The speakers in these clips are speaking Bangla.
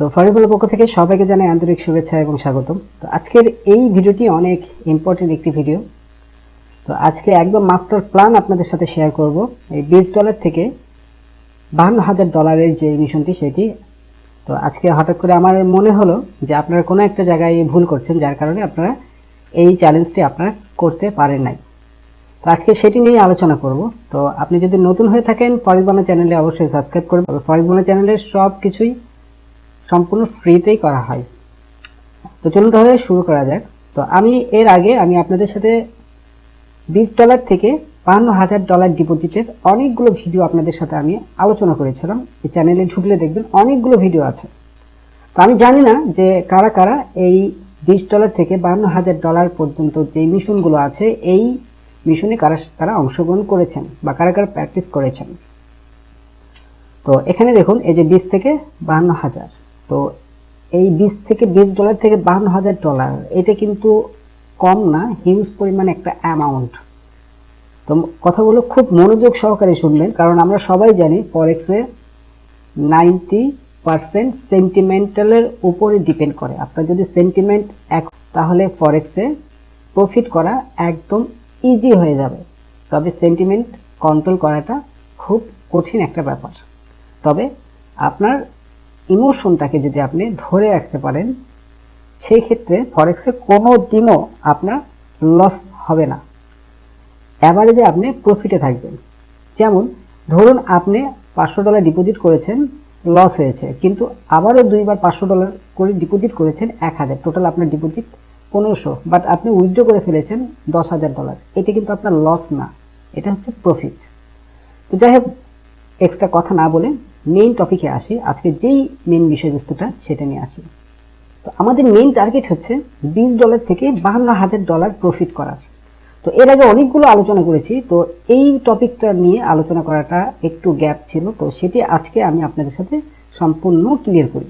তো ফরেক্সবাংলার পক্ষ থেকে সবাইকে জানাই আন্তরিক শুভেচ্ছা এবং স্বাগতম। তো আজকের এই ভিডিওটি অনেক ইম্পর্টেন্ট একটি ভিডিও। তো আজকে একদম মাস্টার প্ল্যান আপনাদের সাথে শেয়ার করব এই $20 থেকে $52,000 যে মিশনটি সেটি। তো আজকে হঠাৎ করে আমার মনে হলো যে আপনারা কোনো একটা জায়গায় ভুল করছেন, যার কারণে আপনারা এই চ্যালেঞ্জটি আপনারা করতে পারেন নাই। তো আজকে সেটি নিয়ে আলোচনা করব। তো আপনি যদি নতুন হয়ে থাকেন ফরেক্স বাংলা চ্যানেলে অবশ্যই সাবস্ক্রাইব করবেন। ফরেক্স বাংলা চ্যানেলের সব কিছুই সম্পূর্ণ ফ্রিতেই করা হয়। তো চলুন তাহলে শুরু করা যাক। তো এর আগে আমি আপনাদের সাথে $20 থেকে $52,000 ডিপোজিটের অনেকগুলো ভিডিও আপনাদের সাথে আমি আলোচনা করেছিলাম। এই চ্যানেলে ঢুকলে দেখবেন অনেকগুলো ভিডিও আছে। তো আমি জানি না যে কারা কারা এই $20 থেকে $52,000 পর্যন্ত যে মিশনগুলো আছে এই মিশনে কারা অংশগ্রহণ করেছেন বা কারা কারা প্র্যাকটিস করেছেন। তো এখানে দেখুন এই যে 20 থেকে 52,000, তো এই $20 থেকে $52,000 এটা কিন্তু কম না, হিউজ পরিমাণ একটা অ্যামাউন্ট। তো কথাগুলো খুব মনোযোগ সহকারে শুনবেন, কারণ আমরা সবাই জানি ফরেক্সে 90% সেন্টিমেন্টালের উপরে ডিপেন্ড করে। আপনার যদি সেন্টিমেন্ট তাহলে ফরেক্সে প্রফিট করা একদম ইজি হয়ে যাবে। তবে সেন্টিমেন্ট কন্ট্রোল করাটা খুব কঠিন একটা ব্যাপার। তবে আপনার ইমোশনটাকে যদি আপনি ধরে রাখতে পারেন, সেই ক্ষেত্রে ফরেক্সে কোনো দিনও আপনার লস হবে না, অ্যাভারেজে আপনি প্রফিটে থাকবেন। যেমন ধরুন আপনি $500 ডিপোজিট করেছেন, লস হয়েছে, কিন্তু আবারও দুইবার $500 করে ডিপোজিট করেছেন 1,000, টোটাল আপনার ডিপোজিট 1500, বাট আপনি উইথড্র করে ফেলেছেন $10,000। এটা কিন্তু আপনার লস না, এটা হচ্ছে প্রফিট। তো যাই হোক, এক্সট্রা কথা না বলে মেইন টপিকে আসি। আজকে যেই মেইন বিষয়বস্তুটা সেটা নিয়ে আসি। তো আমাদের মেইন টার্গেট হচ্ছে $20 থেকে $52,000 প্রফিট করার। তো এর আগে অনেকগুলো আলোচনা করেছি, তো এই টপিকটা নিয়ে আলোচনা করাটা একটু গ্যাপ ছিল, তো সেটি আজকে আমি আপনাদের সাথে সম্পূর্ণ ক্লিয়ার করি।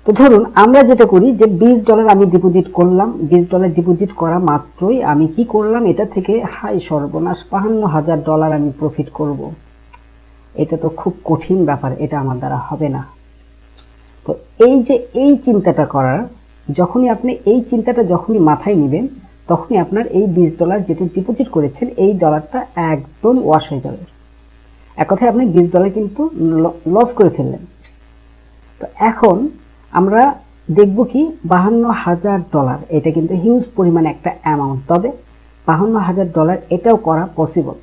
তো ধরুন আমরা যেটা করি যে $20 আমি ডিপোজিট করলাম, $20 ডিপোজিট করা মাত্রই আমি কি করলাম, এটা থেকে হাই সর্বনাশ $52,000 আমি প্রফিট করব। এটা তো খুব কঠিন ব্যাপার, এটা আমার দ্বারা হবে না। তো এই চিন্তাটা করার যখনই আপনি এই চিন্তাটা যখনই মাথায় নেবেন, তখনই আপনার এই $20 যেটা ডিপোজিট করেছেন এই ডলারটা একদম ওয়াশ হয়ে যাবে। এক কথায় আপনি $20 কিন্তু লস করে ফেললেন। তো এখন আমরা দেখব কি $52,000, এটা কিন্তু হিউজ পরিমাণ একটা অ্যামাউন্ট। তবে $52,000 এটাও করা পসিবল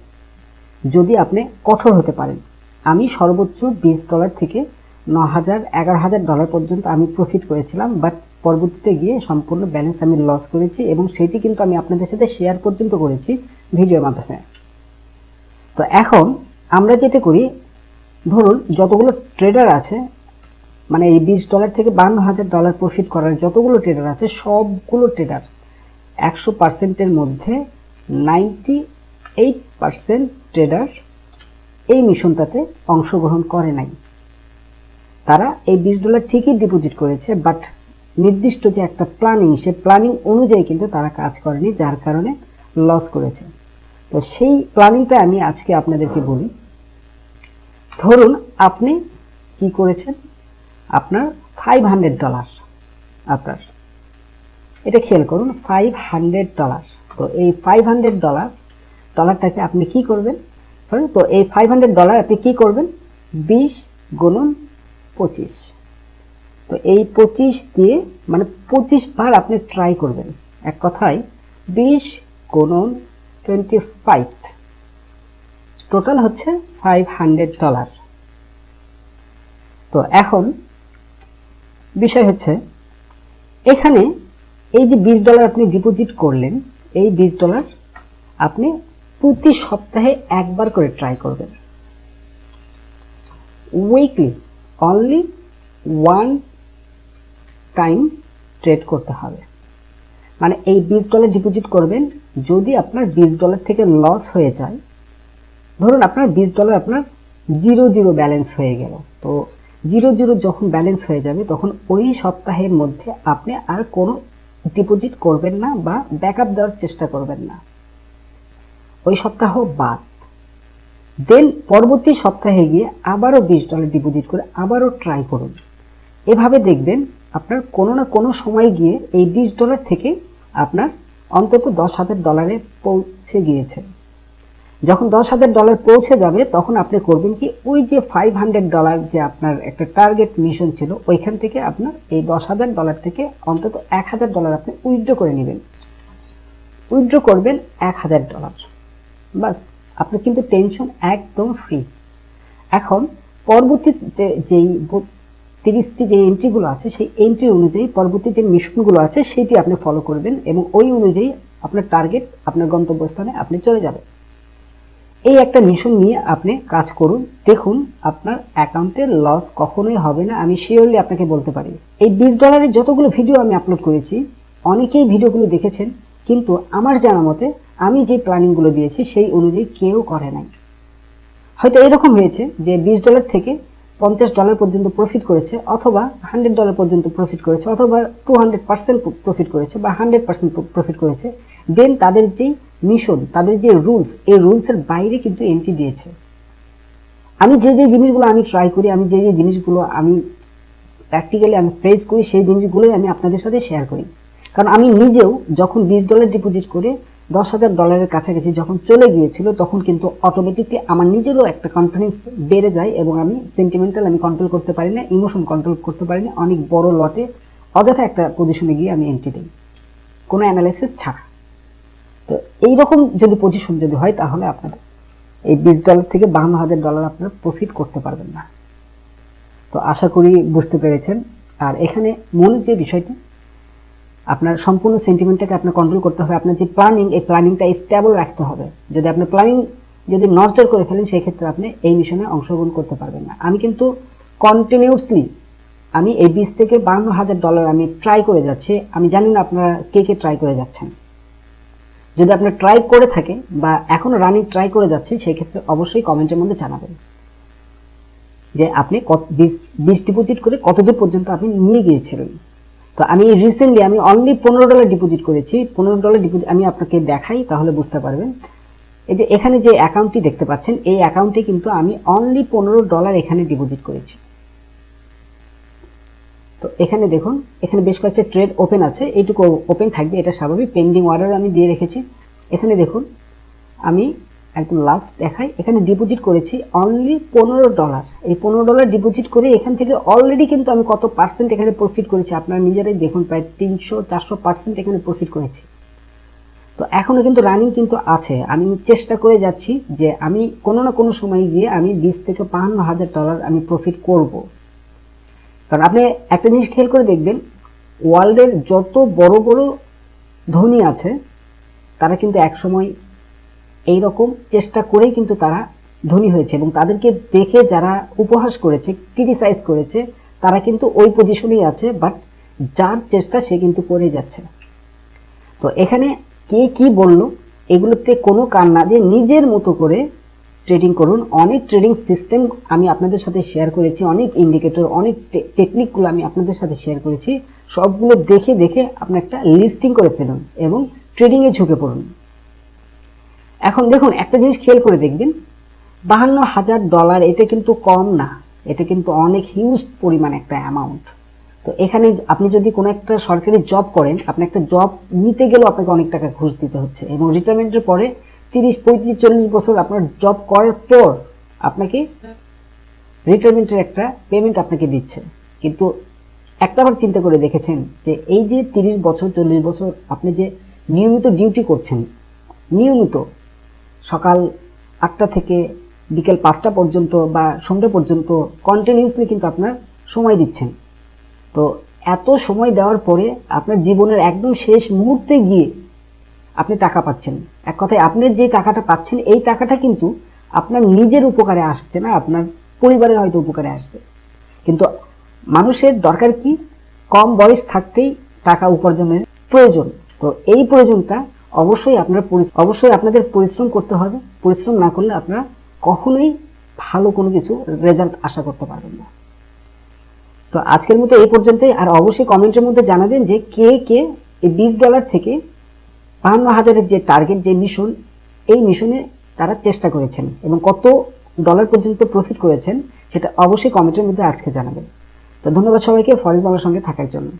যদি আপনি কঠোর হতে পারেন। আমি সর্বোচ্চ $20 থেকে $9,000-11,000 পর্যন্ত আমি প্রফিট করেছিলাম, বাট পরবর্তীতে গিয়ে সম্পূর্ণ ব্যালেন্স আমি লস করেছি, এবং সেটি কিন্তু আমি আপনাদের সাথে শেয়ার পর্যন্ত করেছি ভিডিওর মাধ্যমে। তো এখন আমরা যেটা করি, ধরুন যতগুলো ট্রেডার আছে, মানে এই $20 থেকে $52,000 প্রফিট করার যতগুলো ট্রেডার আছে, সবগুলো ট্রেডার 100%-এর মধ্যে 98% ট্রেডার এই মিশনটাতে অংশগ্রহণ করে নাই। তারা এই $20 ঠিকই ডিপোজিট করেছে, বাট নির্দিষ্ট যে একটা প্ল্যানিং, সে প্ল্যানিং অনুযায়ী কিন্তু তারা কাজ করেনি, যার কারণে লস করেছে। তো সেই প্ল্যানিংটা আমি আজকে আপনাদেরকে বলি। ধরুন আপনি কি করেছেন, আপনার $500, আপনার এটা খেয়াল করুন, $500। তো এই $500-টাকে আপনি কি করবেন, তো এই $500 আপনি কি করবেন, 20 গুণন 25। তো এই 25 দিয়ে মানে 25 বার আপনি ট্রাই করবেন। এক কথায় 20 গুণন 25, টোটাল হচ্ছে $500। তো এখন বিষয় হচ্ছে এখানে এই যে $20 আপনি ডিপোজিট করলেন, এই $20 আপনি প্রতি সপ্তাহে একবার করে ট্রাই করবেন। উইকলি অনলি 1 টাইম ট্রেড করতে হবে। মানে এই $20 ডিপোজিট করবেন, যদি আপনার $20 থেকে লস হয়ে যায়, ধরুন আপনার $20 আপনার 0 ব্যালেন্স হয়ে গেল, তো 0 যখন ব্যালেন্স হয়ে যাবে, তখন ওই সপ্তাহের মধ্যে আপনি আর কোনো ডিপোজিট করবেন না বা ব্যাকআপ দেওয়ার চেষ্টা করবেন না, ওই সপ্তাহ বাদ। দেন পরবর্তী সপ্তাহে গিয়ে আবারও $20 ডিপোজিট করে আবারও ট্রাই করুন। এভাবে দেখবেন আপনার কোনো না কোনো সময় গিয়ে এই $20 থেকে আপনার অন্তত $10,000 পৌঁছে গিয়েছে। যখন $10,000 পৌঁছে যাবে তখন আপনি করবেন কি, ওই যে $500 যে আপনার একটা টার্গেট মিশন ছিল, ওইখান থেকে আপনার এই $10,000 থেকে অন্তত $1,000 আপনি উইথড্র করে নেবেন। উইথড্র করবেন $1,000, বাস, আপনি কিন্তু টেনশন একদম ফ্রি। এখন পরবর্তীতে যেই 30টি যে এন্ট্রিগুলো আছে সেই এন্ট্রি অনুযায়ী পরবর্তী যে মিশনগুলো আছে সেটি আপনি ফলো করবেন এবং ওই অনুযায়ী আপনার টার্গেট, আপনার গন্তব্যস্থানে আপনি চলে যাবেন। এই একটা মিশন নিয়ে আপনি কাজ করুন, দেখুন আপনার অ্যাকাউন্টে লস কখনোই হবে না, আমি শিওরলি আপনাকে বলতে পারি। এই $20 যতগুলো ভিডিও আমি আপলোড করেছি, অনেকেই ভিডিওগুলো দেখেছেন, কিন্তু আমার জানা মতে আমি যে প্ল্যানিংগুলো দিয়েছি সেই অনুযায়ী কেউ করে নাই। হয়তো এরকম হয়েছে যে $20 থেকে $50 পর্যন্ত প্রফিট করেছে, অথবা $100 পর্যন্ত প্রফিট করেছে, অথবা 200% প্রফিট করেছে, বা 100% প্রফিট করেছে। দেন তাদের যেই মিশন, তাদের যে রুলস, এই রুলসের বাইরে কিন্তু এন্ট্রি দিয়েছে। আমি যে যে জিনিসগুলো আমি ট্রাই করি, আমি যে যে জিনিসগুলো আমি প্র্যাকটিক্যালি আমি ফেস করি, সেই জিনিসগুলোই আমি আপনাদের সাথে শেয়ার করি। কারণ আমি নিজেও যখন $20 ডিপোজিট করে $10,000 কাছাকাছি যখন চলে গিয়েছিল, তখন কিন্তু অটোমেটিকলি আমার নিজেরও একটা কনফিডেন্স বেড়ে যায় এবং আমি সেন্টিমেন্টাল আমি কন্ট্রোল করতে পারি না, ইমোশন কন্ট্রোল করতে পারি না, অনেক বড় লটে অযথা একটা পজিশনে গিয়ে আমি এন্ট্রি দিই কোনো অ্যানালাইসিস ছাড়া। তো এইরকম যদি পজিশন যদি হয়, তাহলে আপনার এই $20 থেকে $52,000 আপনারা প্রফিট করতে পারবেন না। তো আশা করি বুঝতে পেরেছেন। আর এখানে মূল যে বিষয়টি, আপনার সম্পূর্ণ সেন্টিমেন্টটাকে আপনার কন্ট্রোল করতে হবে। আপনার যে প্ল্যানিং, এই প্ল্যানিংটা স্টেবল রাখতে হবে। যদি আপনার প্ল্যানিং যদি নড়চড় করে ফেলেন, সেই ক্ষেত্রে আপনি এই মিশনে অংশগ্রহণ করতে পারবেন না। আমি কিন্তু কন্টিনিউসলি আমি এই $20 থেকে $52,000 আমি ট্রাই করে যাচ্ছি। আমি জানি না আপনারা কে কে ট্রাই করে যাচ্ছেন। যদি আপনার ট্রাই করে থাকে বা এখনো রানিং ট্রাই করে যাচ্ছে, সেই ক্ষেত্রে অবশ্যই কমেন্টের মধ্যে জানাবেন যে আপনি $20 ডিপোজিট করে কতদূর পর্যন্ত আপনি নিয়ে গিয়েছিলেন। তো আমি রিসেন্টলি আমি অনলি $15 ডিপোজিট করেছি। $15 ডিপোজিট আমি আপনাকে দেখাই, তাহলে বুঝতে পারবেন। এই যে এখানে যে অ্যাকাউন্টটি দেখতে পাচ্ছেন, এই অ্যাকাউন্টে কিন্তু আমি অনলি $15 এখানে ডিপোজিট করেছি। তো এখানে দেখুন, এখানে বেশ কয়েকটা ট্রেড ওপেন আছে, এইটুকু ওপেন থাকবে, এটা স্বাভাবিক। পেন্ডিং অর্ডার আমি দিয়ে রেখেছি। এখানে দেখুন, আমি একদম লাস্ট দেখাই, এখানে ডিপোজিট করেছি অনলি $15। এই $15 ডিপোজিট করে এখান থেকে অলরেডি কিন্তু আমি কত পার্সেন্ট এখানে প্রফিট করেছি আপনারা নিজেরাই দেখুন, প্রায় 300-400% এখানে প্রফিট করেছি। তো এখনো কিন্তু রানিং কিন্তু আছে। আমি চেষ্টা করে যাচ্ছি যে আমি কোনো না কোনো সময় গিয়ে আমি $20 থেকে $52,000 আমি প্রফিট করব। কারণ আপনি একটা জিনিস খেয়াল করে দেখবেন, ওয়ার্ল্ডের যত বড় বড় ধনী আছে, তারা কিন্তু একসময় এইরকম চেষ্টা করেই কিন্তু তারা ধনী হয়েছে, এবং তাদেরকে দেখে যারা উপহাস করেছে, ক্রিটিসাইজ করেছে, তারা কিন্তু ওই পজিশনেই আছে, বাট যার চেষ্টা সে কিন্তু করে যাচ্ছে। তো এখানে কে কি বলল এগুলোতে কোনো কান না দিয়ে নিজের মতো করে ট্রেডিং করুন। অনেক ট্রেডিং সিস্টেম আমি আপনাদের সাথে শেয়ার করেছি, অনেক ইন্ডিকেটর, অনেক টেকনিকগুলো আমি আপনাদের সাথে শেয়ার করেছি। সবগুলো দেখে দেখে আপনি একটা লিস্টিং করে ফেলুন এবং ট্রেডিংয়ে ঝুঁকে পড়ুন। এখন দেখুন, একটা জিনিস খেয়াল করে দেখবেন, $52,000 এটা কিন্তু কম না, এটা কিন্তু অনেক হিউজ পরিমাণ একটা অ্যামাউন্ট। তো এখানে আপনি যদি কোনো একটা সরকারি জব করেন, আপনি একটা জব নিতে গেলেও আপনাকে অনেক টাকা ঘুষ দিতে হচ্ছে, এবং রিটায়ারমেন্টের পরে 30, 35, 40 বছর আপনার জব করার পর আপনাকে রিটায়ারমেন্টের একটা পেমেন্ট আপনাকে দিচ্ছে। কিন্তু একটাবার চিন্তা করে দেখেছেন যে এই যে 30 বছর 40 বছর আপনি যে নিয়মিত ডিউটি করছেন, নিয়মিত সকাল 8টা থেকে বিকেল 5টা পর্যন্ত বা সন্ধ্যা পর্যন্ত কন্টিনিউসলি কিন্তু আপনার সময় দিচ্ছেন। তো এত সময় দেওয়ার পরে আপনার জীবনের একদম শেষ মুহূর্তে গিয়ে আপনি টাকা পাচ্ছেন। এক কথায় আপনি যে টাকাটা পাচ্ছেন, এই টাকাটা কিন্তু আপনার নিজের উপকারে আসছে না, আপনার পরিবারের হয়তো উপকারে আসবে। কিন্তু মানুষের দরকার কি, কম বয়স থাকতেই টাকা উপার্জনের প্রয়োজন। তো এই প্রয়োজনটা অবশ্যই আপনাদের পরিশ্রম করতে হবে। পরিশ্রম না করলে আপনারা কখনোই ভালো কোনো কিছু রেজাল্ট আশা করতে পারবেন না। তো আজকের মতো এই পর্যন্তই। আর অবশ্যই কমেন্টের মধ্যে জানাবেন যে কে কে এই $20 থেকে 52,000-এর যে টার্গেট, যে মিশন, এই মিশনে তারা চেষ্টা করেছেন এবং কত ডলার পর্যন্ত প্রফিট করেছেন, সেটা অবশ্যই কমেন্টের মধ্যে আজকে জানাবেন। তো ধন্যবাদ সবাইকে ফরেক্স বাংলার সঙ্গে থাকার জন্য।